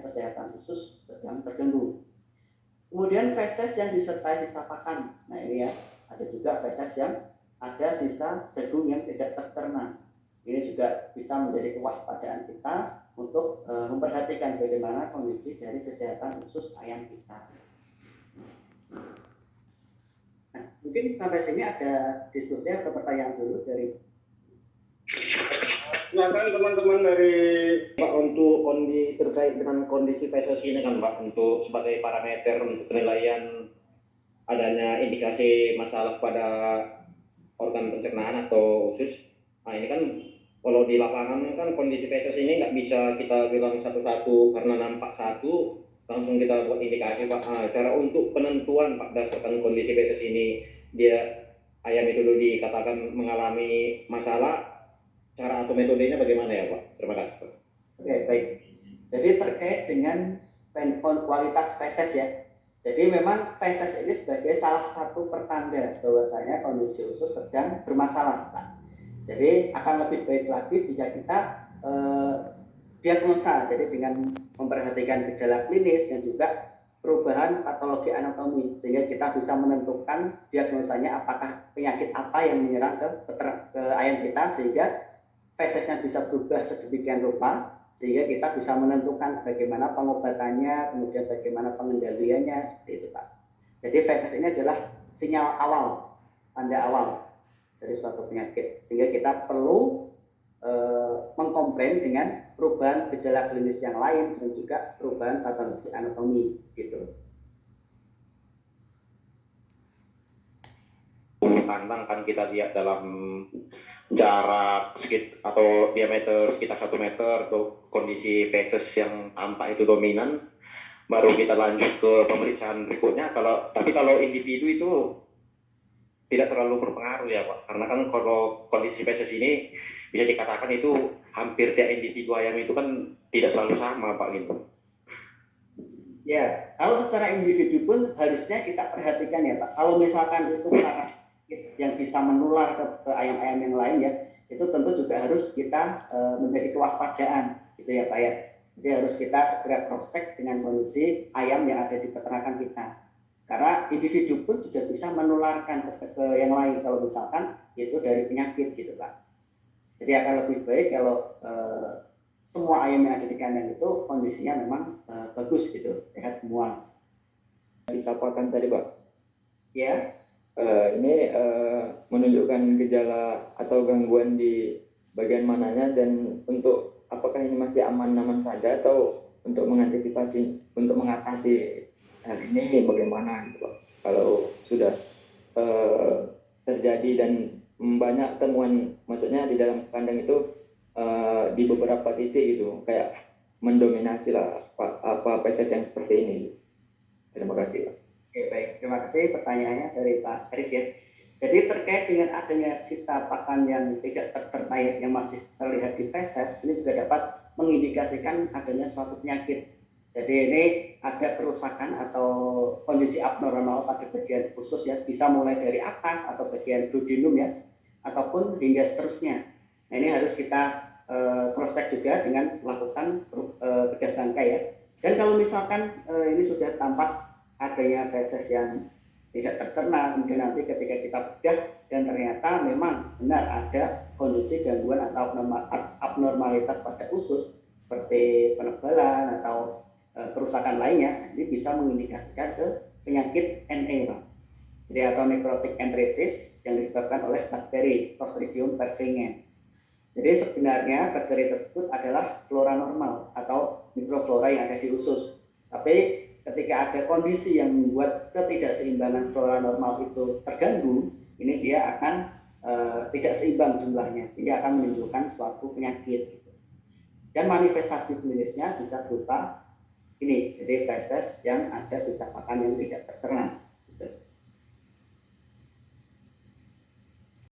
kesehatan usus sedang terganggu. Kemudian feses yang disertai sisa pakan. Nah ini ya, ada juga feses yang ada sisa jagung yang tidak tercerna. Ini juga bisa menjadi kewaspadaan kita untuk memperhatikan bagaimana kondisi dari kesehatan usus ayam kita. Nah, mungkin sampai sini ada diskusi atau pertanyaan dulu dari silakan teman-teman dari Pak untuk terkait dengan kondisi feses ini kan Pak, untuk sebagai parameter untuk penilaian adanya indikasi masalah pada organ pencernaan atau usus. Nah ini kan kalau di lapangan kan kondisi feses ini nggak bisa kita bilang satu-satu karena nampak satu langsung kita buat indikasi Pak. Nah, cara untuk penentuan Pak berdasarkan kondisi feses ini dia ayam itu dulu dikatakan mengalami masalah, cara atau metodenya bagaimana ya Pak? Terima kasih Pak. Oke, baik. Jadi terkait dengan kualitas feses ya. Jadi memang feses ini sebagai salah satu pertanda bahwasanya kondisi usus sedang bermasalah Pak. Jadi akan lebih baik lagi jika kita diagnosa, jadi dengan memperhatikan gejala klinis dan juga perubahan patologi anatomi, sehingga kita bisa menentukan diagnosanya apakah penyakit apa yang menyerang ke ayam kita, sehingga fesesnya bisa berubah sedemikian rupa, sehingga kita bisa menentukan bagaimana pengobatannya, kemudian bagaimana pengendaliannya, seperti itu Pak. Jadi feses ini adalah sinyal awal, tanda awal dari suatu penyakit, sehingga kita perlu mengkomplain dengan perubahan gejala klinis yang lain dan juga perubahan patologi anatomi gitu. Kandang kan kita lihat dalam jarak atau diameter sekitar 1 meter untuk kondisi feses yang tampak itu dominan, baru kita lanjut ke pemeriksaan berikutnya. Tapi kalau individu itu tidak terlalu berpengaruh ya Pak, karena kan kalau kondisi feses ini bisa dikatakan itu hampir tiap individu ayam itu kan tidak selalu sama Pak gitu. Ya, kalau secara individu pun harusnya kita perhatikan ya Pak. Kalau misalkan itu karena yang bisa menular ke ayam-ayam yang lain ya, itu tentu juga harus kita menjadi kewaspadaan gitu ya Pak ya. Jadi harus kita segera cross check dengan kondisi ayam yang ada di peternakan kita. Karena individu pun juga bisa menularkan ke yang lain kalau misalkan itu dari penyakit gitu Pak. Jadi akan lebih baik kalau semua ayam yang ada di kandang itu kondisinya memang bagus gitu, sehat semua. Sisa pakan tadi Pak. Ya. Ini menunjukkan gejala atau gangguan di bagian mananya, dan untuk apakah ini masih aman-aman saja atau untuk mengatasi hal ini bagaimana gitu Pak? Kalau sudah terjadi dan banyak temuan, maksudnya di dalam kandang itu di beberapa titik gitu, kayak mendominasi lah apa feses yang seperti ini. Terima kasih Pak. Oke, baik, terima kasih pertanyaannya dari Pak Arif ya. Jadi terkait dengan adanya sisa pakan yang tidak tercerna yang masih terlihat di feses, ini juga dapat mengindikasikan adanya suatu penyakit. Jadi ini ada kerusakan atau kondisi abnormal pada bagian usus ya, bisa mulai dari atas atau bagian duodenum ya, ataupun hingga seterusnya. Nah ini harus kita cross check juga dengan melakukan bedah bangkai ya. Dan kalau misalkan ini sudah tampak adanya feses yang tidak tercerna, kemudian nanti ketika kita bedah dan ternyata memang benar ada kondisi gangguan atau abnormalitas pada usus seperti penebalan atau kerusakan lainnya, ini bisa mengindikasikan ke penyakit NE Pak. Jadi atau necrotic enteritis yang disebabkan oleh bakteri Clostridium perfringens. Jadi sebenarnya bakteri tersebut adalah flora normal atau mikroflora yang ada di usus. Tapi ketika ada kondisi yang membuat ketidakseimbangan flora normal itu terganggu, ini dia akan tidak seimbang jumlahnya, sehingga akan menimbulkan suatu penyakit. Dan manifestasi klinisnya bisa berupa ini, jadi feses yang ada sisa pakan yang tidak tercerna.